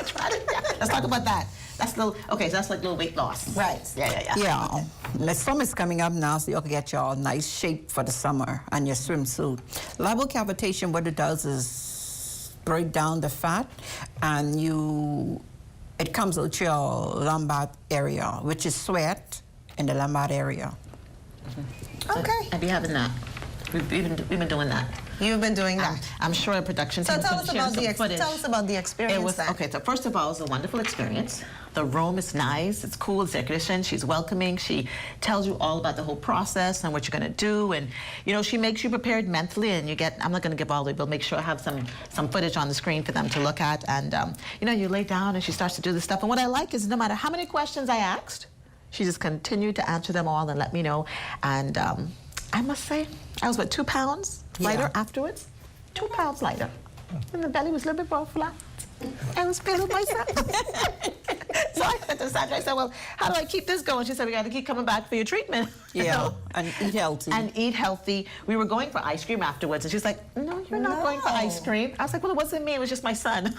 Yeah. Let's talk about that. That's okay, so that's like little weight loss. Right. Yeah. Yeah, the summer's coming up now, so you can get your nice shape for the summer and your swimsuit. Lipocavitation, what it does is break down the fat, and it comes out your lumbar area, which is sweat in the lumbar area. Okay. I'd be having that. We've been doing that. You've been doing that. I'm sure the production So team is tell gonna us share about some footage. tell us about the experience. It was then. okay. So first of all, it was a wonderful experience. The room is nice. It's cool. It's air conditioned. She's welcoming. She tells you all about the whole process and what you're going to do, and she makes you prepared mentally. And you get. I'm not going to give all the. We'll make sure I have some footage on the screen for them to look at. And you lay down and she starts to do this stuff. And what I like is no matter how many questions I asked, she just continued to answer them all and let me know. And I must say, I was 2 pounds lighter afterwards. 2 pounds lighter. And the belly was a little bit more flat. I was feeling myself. So I went to Sandra. I said, well, how do I keep this going? She said, we got to keep coming back for your treatment. Yeah, and eat healthy. And eat healthy. We were going for ice cream afterwards. And she was like, no, you're not going for ice cream. I was like, well, it wasn't me. It was just my son.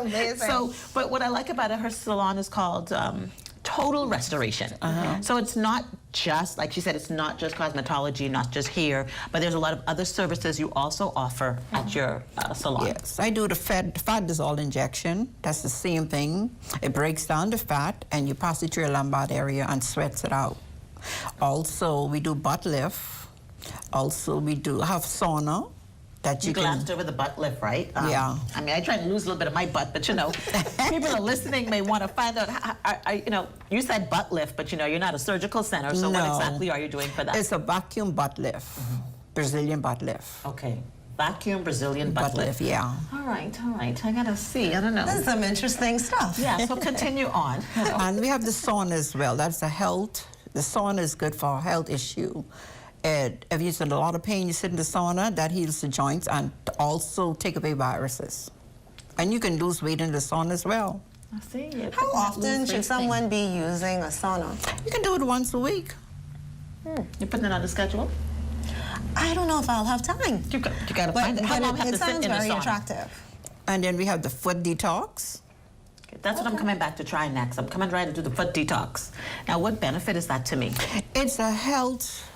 Amazing. So, but what I like about it, her salon is called Total Restoration. So it's not just, like she said, it's not just cosmetology, not just hair, but there's a lot of other services you also offer at your salon. Yes, I do the fat dissolved injection. That's the same thing. It breaks down the fat and you pass it through your lumbar area and sweats it out. Also, we do butt lift. Also, we do have sauna that You can. glanced over the butt lift, right? Yeah. I mean, I tried to lose a little bit of my butt, but you know, people are listening may want to find out. You know, you said butt lift, but you know, you're not a surgical center. So what No. exactly are you doing for that? It's a vacuum butt lift, Brazilian butt lift. Okay. Vacuum Brazilian butt lift. Yeah. All right. I gotta see. I don't know. This is some interesting stuff. Yeah. So continue on. And we have the sauna as well. That's a health. The sauna is good for a health issue. If you're in a lot of pain, you sit in the sauna, that heals the joints and also take away viruses. And you can lose weight in the sauna as well. I see. How often should someone be using a sauna? You can do it once a week. You're putting it on the schedule? I don't know if I'll have time. You gotta find it. How long have It to sit sounds in the very sauna? attractive. And then we have the foot detox. That's what I'm coming back to try next. I'm coming right to do the foot detox. Now, what benefit is that to me? It's a health,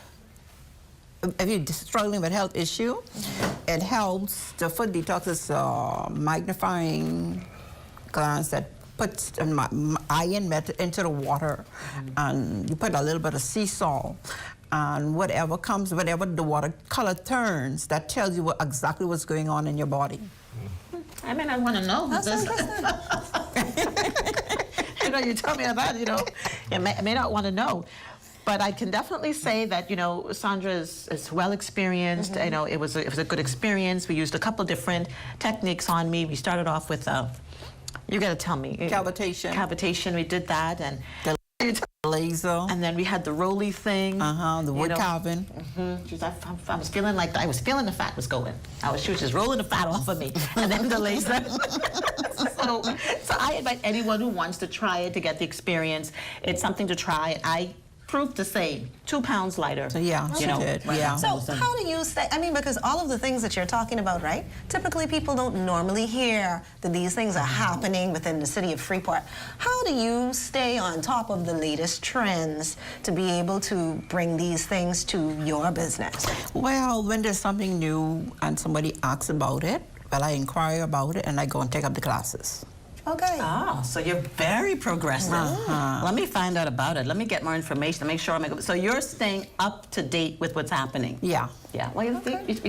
if you're struggling with health issue, it helps. The foot detox is a magnifying glass that puts iron into the water, and you put a little bit of sea salt, and whatever the water color turns, that tells you exactly what's going on in your body. I mean, I want to know. That's this. interesting. You know, you tell me about it, you know, I may not want to know. But I can definitely say that, you know, Sandra is well experienced. You know, it was a good experience. We used a couple different techniques on me. We started off with, you got to tell me. Cavitation. Cavitation, we did that. And The laser. and then we had the roly thing. The wood carving. I was feeling like the fat was going. She was just rolling the fat off of me, and then the laser. so I invite anyone who wants to try it to get the experience. It's something to try. I proved the same, 2 pounds lighter. So yeah, she did. Yeah. So how do you say, I mean, because all of the things that you're talking about, right? Typically people don't normally hear that these things are happening within the city of Freeport. How do you stay on top of the latest trends to be able to bring these things to your business? Well, when there's something new and somebody asks about it, well, I inquire about it and I go and take up the classes. Okay. Ah, so you're very progressive. Let me find out about it. Let me get more information to make sure so you're staying up to date with what's happening. Yeah. Yeah. Well, you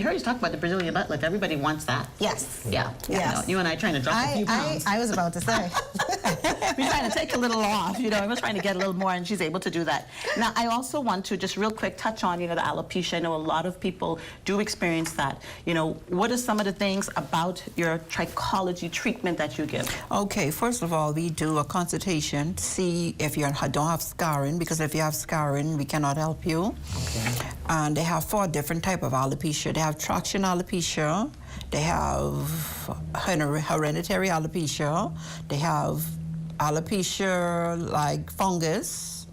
heard you talk about the Brazilian butt lift. Everybody wants that. Yes. Yeah. Yes. You and I trying to drop a few pounds. I was about to say. We're trying to take a little off, you know, I was trying to get a little more, and she's able to do that. Now, I also want to just real quick touch on, you know, the alopecia. I know a lot of people do experience that. You know, what are some of the things about your trichology treatment that you give? Okay, first of all, we do a consultation to see if you don't have scarring, because if you have scarring, we cannot help you. Okay. And they have 4 different types of alopecia. They have traction alopecia, they have hereditary alopecia, they have alopecia like fungus,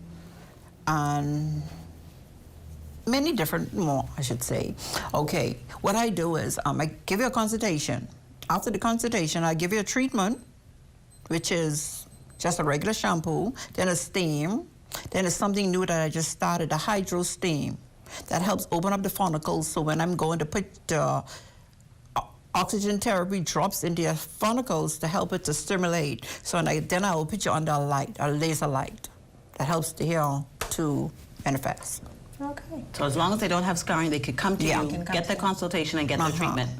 and many different more, I should say. Okay, what I do is I give you a consultation. After the consultation, I give you a treatment, which is just a regular shampoo, then a steam, then it's something new that I just started, a hydro steam. That helps open up the follicles, so when I'm going to put oxygen therapy drops into your follicles to help it to stimulate. So then I will put you under a light, a laser light, that helps the hair to manifest. Okay. So as long as they don't have scarring, they could come to you, get their consultation, and get their treatment.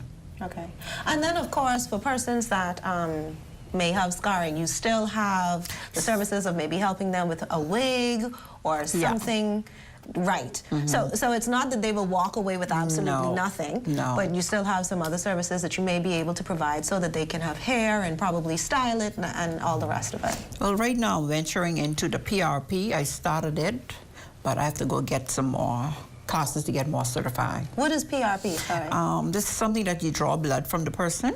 Okay. And then, of course, for persons that may have scarring, you still have the services of maybe helping them with a wig or something. Right. So it's not that they will walk away with absolutely nothing, but you still have some other services that you may be able to provide so that they can have hair and probably style it and all the rest of it. Well, right now I'm venturing into the PRP. I started it, but I have to go get some more classes to get more certified. What is PRP? Sorry. This is something that you draw blood from the person,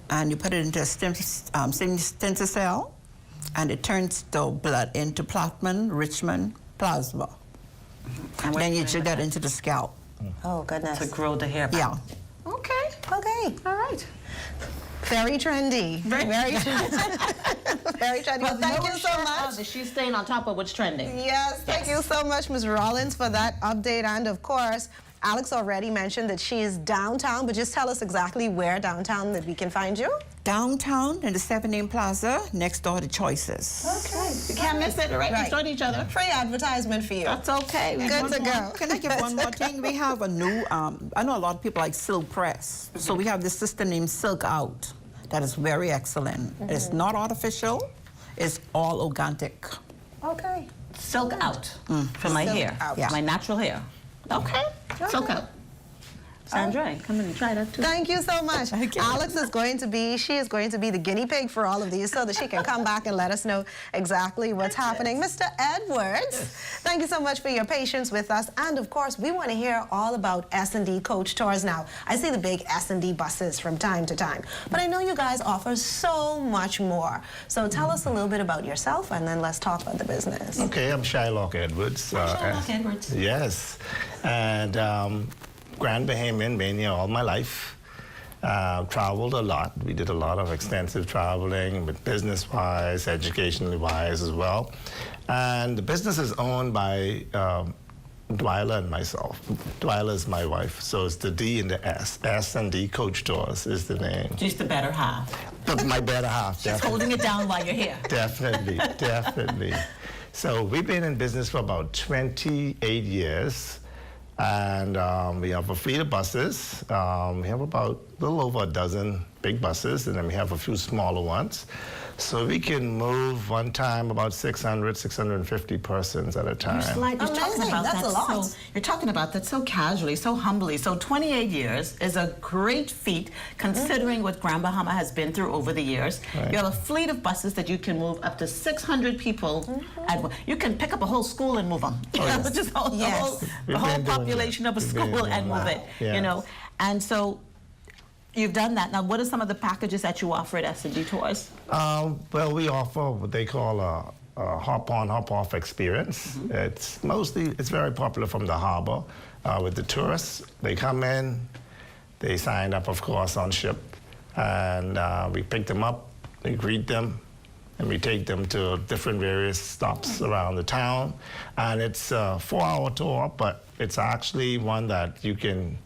and you put it into a stem cell, and it turns the blood into platinum, Richmond plasma. And then you inject that into the scalp. Oh, goodness. To grow the hair back. Yeah. Okay. Okay. All right. Very trendy. Very trendy. Very trendy. Well, thank you so much. She's staying on top of what's trending. Yes, thank you so much, Ms. Rollins, for that update. And of course, Alex already mentioned that she is downtown, but just tell us exactly where downtown that we can find you. Downtown in the 7 Plaza, next door to Choices. Okay. You can't miss it, right? Next door to each other. Free advertisement for you. That's okay. Good to go. Can I give one more thing? We have a new, I know a lot of people like Silk Press. So we have this system named Silk Out that is very excellent. It's not artificial. It's all organic. Okay. Silk out for my Silk hair, out. Yeah. my natural hair. Okay. Silk out. Sandra, come in and try that too. Thank you so much. Alex is going to be, she is going to be the guinea pig for all of these so that she can come back and let us know exactly what's happening. Mr. Edwards, thank you so much for your patience with us. And of course, we want to hear all about S&D Coach Tours now. I see the big S&D buses from time to time, but I know you guys offer so much more. So tell us a little bit about yourself and then let's talk about the business. Okay, I'm Shylock Edwards. Shylock Edwards. Yes, and Grand Bahamian mania all my life. Traveled a lot. We did a lot of extensive traveling, but business-wise, educationally-wise as well. And the business is owned by Dwyla and myself. Dwyla is my wife, so it's the D and the S. S&D Coach Tours is the name. She's the better half. My better half, She's definitely. holding it down while you're here. Definitely, definitely. So we've been in business for about 28 years. And we have a fleet of buses. We have about a little over a dozen big buses, and then we have a few smaller ones. So we can move one time about 600, 650 persons at a time. You're talking about That's that a lot. So, you're talking about that so casually, so humbly. So 28 years is a great feat considering what Grand Bahama has been through over the years. Right. You have a fleet of buses that you can move up to 600 people at once. You can pick up a whole school and move them. Just the We've whole been doing population that. of a We've been school doing and move that. it. Yes. You know, and so you've done that. Now, what are some of the packages that you offer at S&D Tours? Well, we offer what they call a hop-on, hop-off experience. It's very popular from the harbor with the tourists. They come in, they sign up, of course, on ship, and we pick them up, we greet them, and we take them to different various stops around the town. And it's a 4-hour tour, but it's actually one that you can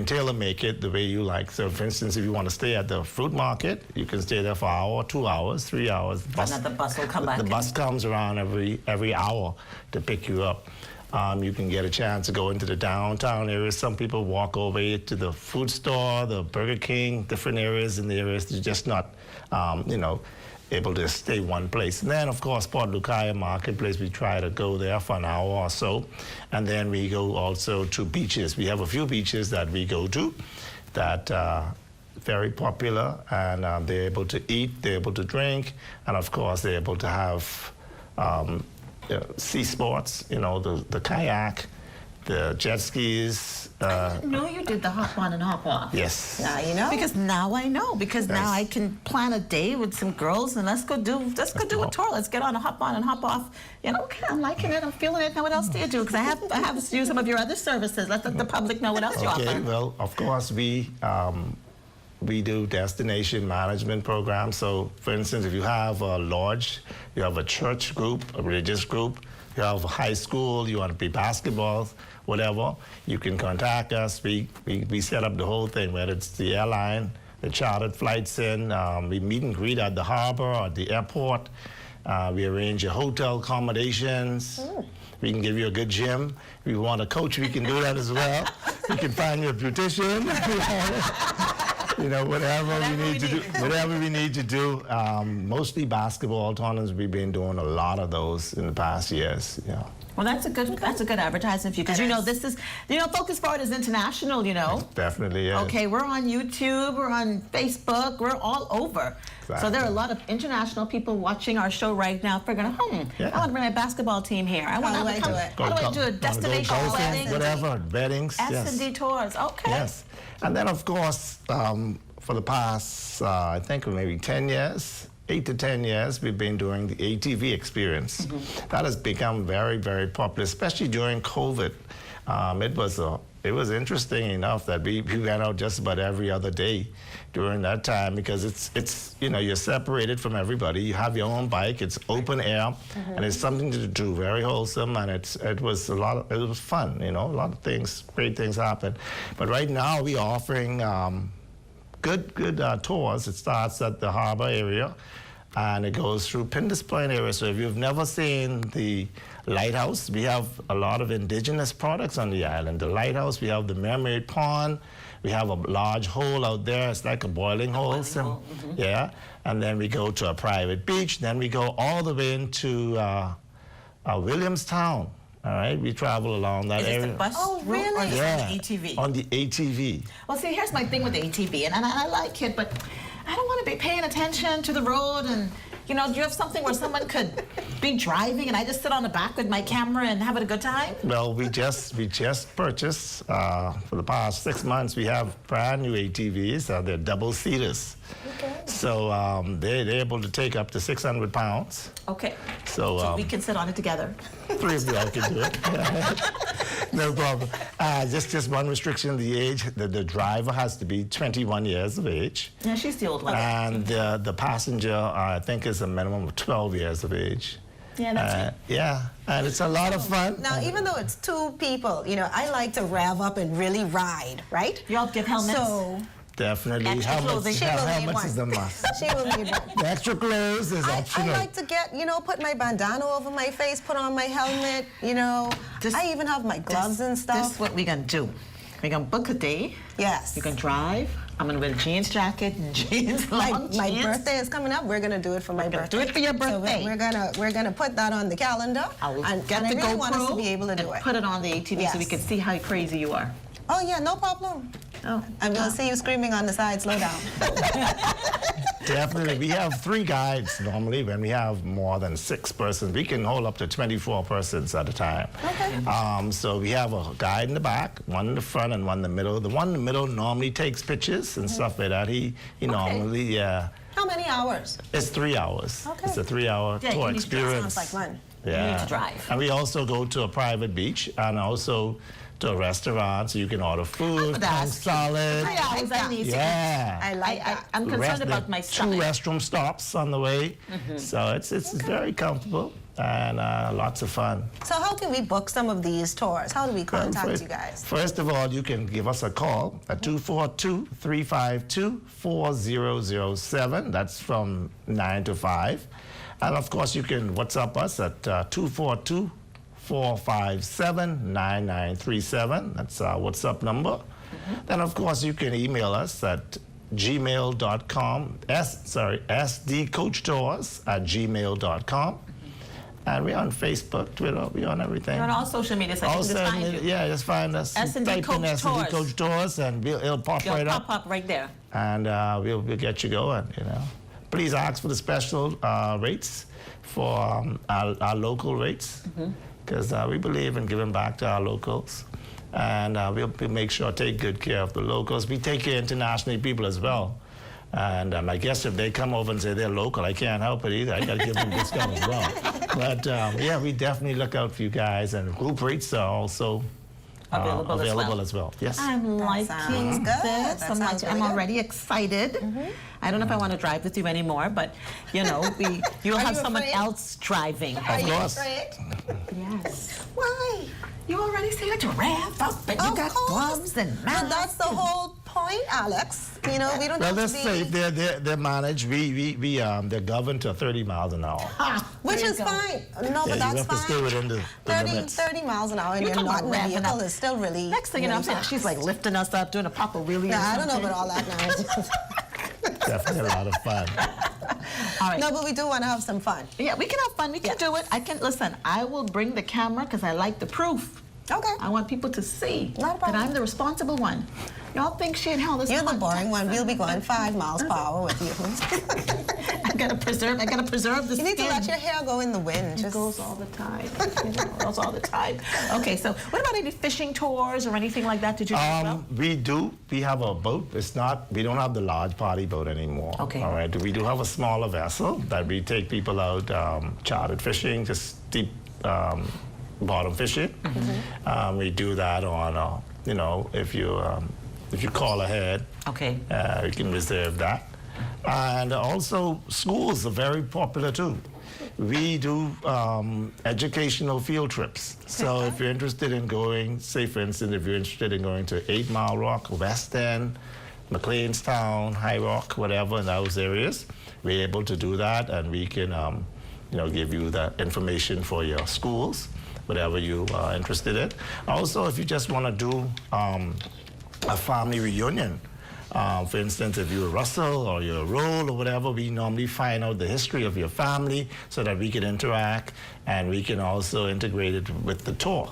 tailor make it the way you like. So for instance, if you want to stay at the fruit market, you can stay there for an hour, 2 hours, 3 hours. Another bus will come back. The bus comes around every hour to pick you up. You can get a chance to go into the downtown areas. Some people walk over to the food store, the Burger King, different areas in the areas. They're just not, able to stay one place. And then, of course, Port Lucaya Marketplace, we try to go there for an hour or so. And then we go also to beaches. We have a few beaches that we go to that are very popular, and they're able to eat, they're able to drink, and of course, they're able to have sea sports, the kayak, the jet skis. I didn't know you did the hop on and hop off. Yes. Now you know. Because now I know. Because now I can plan a day with some girls and let's go do a tour. Let's get on a hop on and hop off. Okay, I'm liking it. I'm feeling it. Now what else do you do? Because I have to use some of your other services. Let the public know what else you offer. Okay. Well, of course we do destination management programs. So, for instance, if you have a lodge, you have a church group, a religious group, you have a high school, you want to play basketball, whatever, you can contact us. We set up the whole thing, whether it's the airline, the chartered flights in, we meet and greet at the harbor or at the airport. We arrange your hotel accommodations. We can give you a good gym. If you want a coach, we can do that as well. We can find you a beautician. Whatever we need to do. Mostly basketball tournaments. We've been doing a lot of those in the past years. Yeah. Well, that's a good advertising for you, because this is Focus Forward is international. Definitely, yes. Okay, we're on YouTube, we're on Facebook, we're all over. Exactly. So there are a lot of international people watching our show right now, figuring, I want to bring my basketball team here. I want to do it. How do I do a destination wedding? Whatever, weddings. S&D Tours. Okay. Yes, and then of course, for the past, I think maybe 10 years. 8 to 10 years, we've been doing the ATV experience. That has become very, very popular, especially during COVID. It was interesting enough that we went out just about every other day during that time because it's you're separated from everybody. You have your own bike. It's open air, and it's something to do. Very wholesome, and it was fun. A lot of great things happened. But right now we're offering good tours. It starts at the harbor area, and it goes through Pindus Point area. So if you've never seen the lighthouse, we have a lot of indigenous products on the island. The lighthouse, we have the Mermaid Pond, we have a large hole out there. It's like a boiling hole. Yeah. And then we go to a private beach. Then we go all the way into Williamstown. All right, we travel along that area. Is it the bus route or is it on the ATV? On the ATV. Well, see, here's my thing with the ATV, and I like it, but I don't want to be paying attention to the road. And do you have something where someone could be driving and I just sit on the back with my camera and have a good time? Well, we just purchased for the past 6 months. We have brand new ATVs. They're double seaters. Okay. So they're able to take up to 600 pounds. Okay. So we can sit on it together. 3 of you all can do it. No problem. Just one restriction: the age. The driver has to be 21 years of age. Yeah, she's the old one. And the passenger, I think, is a minimum of 12 years of age. Yeah, that's it. Yeah, and it's a lot of fun. Now, even though it's 2 people, I like to rev up and really ride, right? You all give helmets? So definitely. Extra clothing. Helmets is a must. She will need one. The extra clothes is optional. I like to get, put my bandana over my face, put on my helmet, I even have my gloves and stuff. This is what we're going to do. We're going to book a day. Yes. You can drive. I'm going to wear a jeans jacket and jeans. My birthday is coming up. We're going to do it for my birthday. Do it for your birthday. So we're gonna put that on the calendar. And get the I really GoPro want us to be able to do it. Put it on the ATV so we can see how crazy you are. Oh, yeah, no problem. Oh, I'm going to see you screaming on the side. Slow down. Definitely. We have 3 guides normally. When we have more than 6 persons, we can hold up to 24 persons at a time. Okay. So we have a guide in the back, one in the front, and one in the middle. The one in the middle normally takes pictures and stuff like that. He normally, yeah. How many hours? It's 3 hours. Okay. It's a 3-hour tour experience. Sounds like fun. Yeah. You need to drive. And we also go to a private beach and also to a restaurant so you can order food, salad. 3 hours I need. Yeah. I like that. I'm concerned about my stomach. 2 restroom stops on the way. So it's very comfortable and lots of fun. So how can we book some of these tours? How do we contact you guys? First of all, you can give us a call at 242-352-4007. That's from 9 to 5. And of course, you can WhatsApp us at 242-457-9937. That's our WhatsApp number. Then, of course, you can email us at gmail.com, sdcoachtours@gmail.com. And we're on Facebook, Twitter, we're on everything. You're on all social media, so I can just find you. Yeah, just find us. S&D Type in Coach S&D Coach Tours, and it'll pop right up. Pop up right there. And we'll get you going, Please ask for the special rates for our local rates, because we believe in giving back to our locals. And we'll make sure to take good care of the locals. We take care of international people as well. And I guess if they come over and say they're local, I can't help it either. I got to give them a discount as well. But yeah, we definitely look out for you guys. And group rates are also available as well. Yes. I'm liking this. I'm already excited. I don't know if I want to drive with you anymore, but you'll have someone else driving. Are you afraid? Yes. Why? You already see a giraffe up, and you got gloves and masks. And that's the whole point, Alex. We don't well, have they're to be... safe. They're managed. They're governed to 30 miles an hour. Which is fine. No, but that's you have to stay fine. within the 30 miles an hour and you're not in the vehicle is still really... Next thing you know, I'm saying she's like lifting us up, doing a Papa wheelie. No, I don't know about all that now. Definitely a lot of fun. All right. No, but we do want to have some fun. Yeah, we can have fun. We can do it. Listen, I will bring the camera because I like the proof. Okay. I want people to see Not a that problem. I'm the responsible one. Y'all think shit, hell, this You're the boring one. We'll be going 5 miles per hour with you. I gotta preserve the You need to skin. let your hair go in the wind. It goes all the time. It goes all the time. Okay, so what about any fishing tours or anything like that? Did you do as well? We do. We have a boat. We don't have the large party boat anymore. Okay. All right. We do have a smaller vessel that we take people out chartered fishing, just deep bottom fishing. We do that on, you know, if you call ahead, Okay. you can reserve that. And also schools are very popular too. We do educational field trips. So if you're interested in going, say for instance, if you're interested in going to 8 Mile Rock, West End, McLeanstown, High Rock, whatever in those areas, we're able to do that, and we can, you know, give you the information for your schools, whatever you are interested in. Also, if you just want to do a family reunion, for instance, if you're Russell or you're Roll or whatever, we normally find out the history of your family so that we can interact, and we can also integrate it with the tour.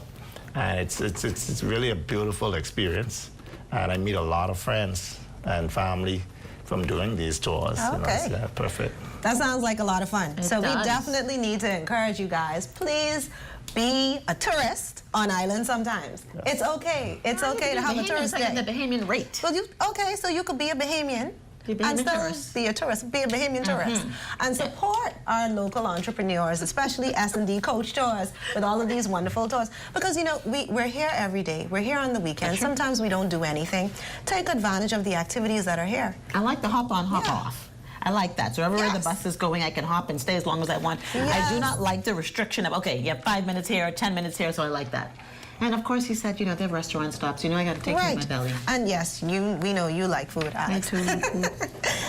And it's really a beautiful experience, and I meet a lot of friends and family from doing these tours. Okay. You know, it's, perfect. That sounds like a lot of fun. So we does. definitely need to encourage you guys. Please be a tourist on island sometimes. It's okay. It's okay to have a tourist day. The Bahamian rate. Well, okay, so you could be a Bahamian. Be a Bahamian and still tourist. be a tourist, be a Bahamian tourist, and support our local entrepreneurs, especially S&D Coach Tours, with all of these wonderful tours. Because you know we're here every day. We're here on the weekends. Sometimes we don't do anything. Take advantage of the activities that are here. I like the hop on, hop off. I like that. So everywhere the bus is going, I can hop and stay as long as I want. I do not like the restriction of, okay, you have 5 minutes here, 10 minutes here, so I like that. And of course, he said, you know, they have restaurant stops. You know, I got to take care of my belly. And yes, we know you like food, Alex. Me too.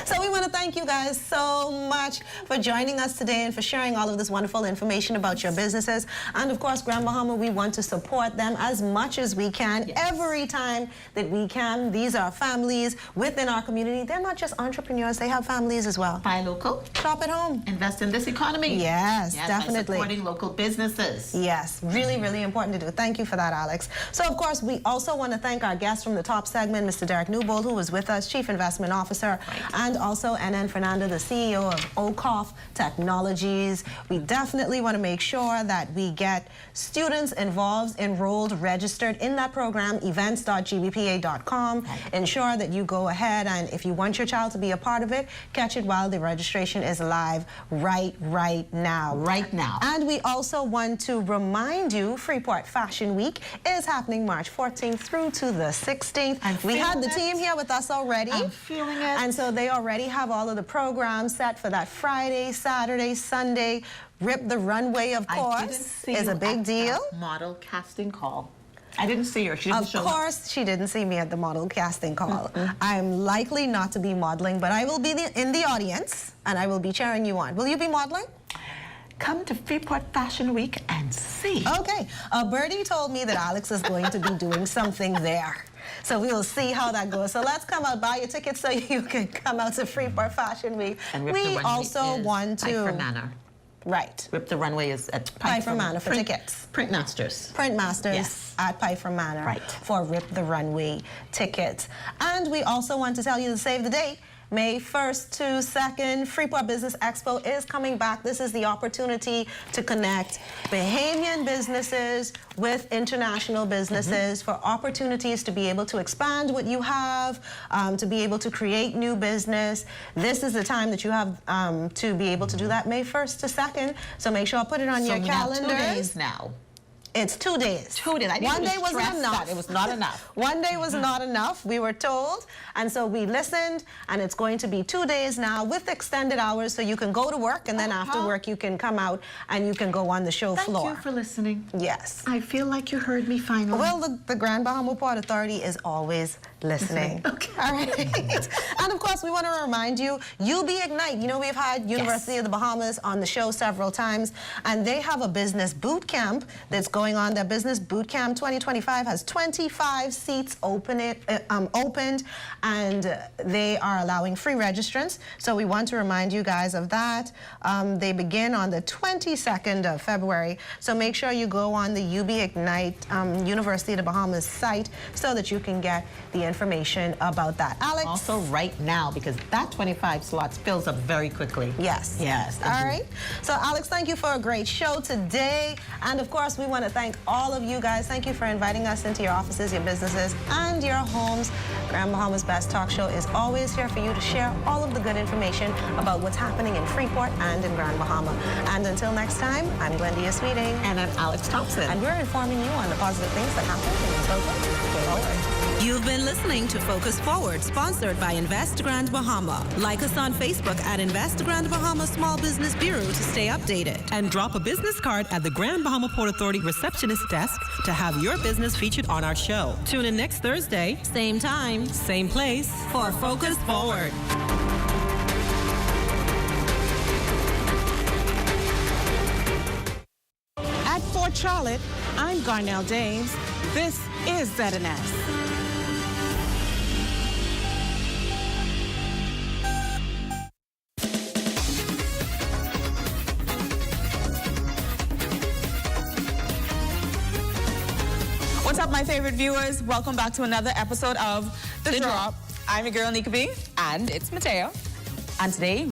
So we want to thank you guys so much for joining us today and for sharing all of this wonderful information about your businesses. And of course, Grand Bahama, we want to support them as much as we can, every time that we can. These are families within our community. They're not just entrepreneurs, they have families as well. Buy local. Shop at home. Invest in this economy. Yes, definitely. By supporting local businesses. Yes, really, really important to do. Thank you for that, Alex. So, of course, we also want to thank our guest from the top segment, Mr. Derek Newbold, who was with us, Chief Investment Officer, and also NN Fernando, the CEO of OCOF Technologies. We definitely want to make sure that we get students involved, enrolled, registered in that program, events.gbpa.com. Ensure that you go ahead, and if you want your child to be a part of it, catch it while the registration is live right now. Right now. And we also want to remind you, Freeport Fashion Week is happening March 14th through to the 16th. We had the team here with us already. I'm feeling it. And so they already have all of the programs set for that Friday, Saturday, Sunday. Rip the Runway, of course, is a big deal. Model casting call. I didn't see her. She didn't show up. Of course, she didn't see me at the model casting call. I'm likely not to be modeling, but I will be in the audience, and I will be cheering you on. Will you be modeling? Come to Freeport Fashion Week and see. Okay. Birdie told me that Alex is going to be doing something there. So we will see how that goes. So let's come out, buy your tickets so you can come out to Freeport Fashion Week. And Rip the We Runway also is want to... Piper Manor. Right. Rip the Runway is at Piper Manor for tickets. Printmasters. Printmasters at Piper Manor for Rip the Runway tickets. And we also want to tell you to save the date. May 1st to 2nd, Freeport Business Expo is coming back. This is the opportunity to connect Bahamian businesses with international businesses for opportunities to be able to expand what you have, to be able to create new business. This is the time that you have to be able to do that, May 1st to 2nd. So make sure I put it on your calendar. 2 days now. It's 2 days. 2 days. I One day wasn't stress enough. that. It was not enough. One day was not enough, we were told. And so we listened, and it's going to be 2 days now with extended hours, so you can go to work, and then after work you can come out and you can go on the show floor. Thank you for listening. Yes. I feel like you heard me finally. Well, the Grand Bahama Port Authority is always listening. Okay. All right. And of course, we want to remind you, UB Ignite. You know, we've had University of the Bahamas on the show several times, and they have a business boot camp that's going on. Their business boot camp 2025 has 25 seats opened, and they are allowing free registrants. So we want to remind you guys of that. They begin on the 22nd of February. So make sure you go on the UB Ignite University of the Bahamas site so that you can get the information about that. Alex? Also right now, because that 25 slots fills up very quickly. Yes. Yes. All right. So Alex, thank you for a great show today. And of course, we want to thank all of you guys. Thank you for inviting us into your offices, your businesses, and your homes. Grand Bahama's Best Talk Show is always here for you to share all of the good information about what's happening in Freeport and in Grand Bahama. And until next time, I'm Glendia Sweeting. And I'm Alex Thompson. And we're informing you on the positive things that happen in Focus Forward. You've been listening to Focus Forward, sponsored by Invest Grand Bahama. Like us on Facebook at Invest Grand Bahama Small Business Bureau to stay updated. And drop a business card at the Grand Bahama Port Authority receptionist desk to have your business featured on our show. Tune in next Thursday, same time, same place, for Focus Forward. At Fort Charlotte, I'm Garnell James. This is ZNS. What's up, my favorite viewers? Welcome back to another episode of The Drop. I'm your girl, Nika B. And it's Mateo. And today,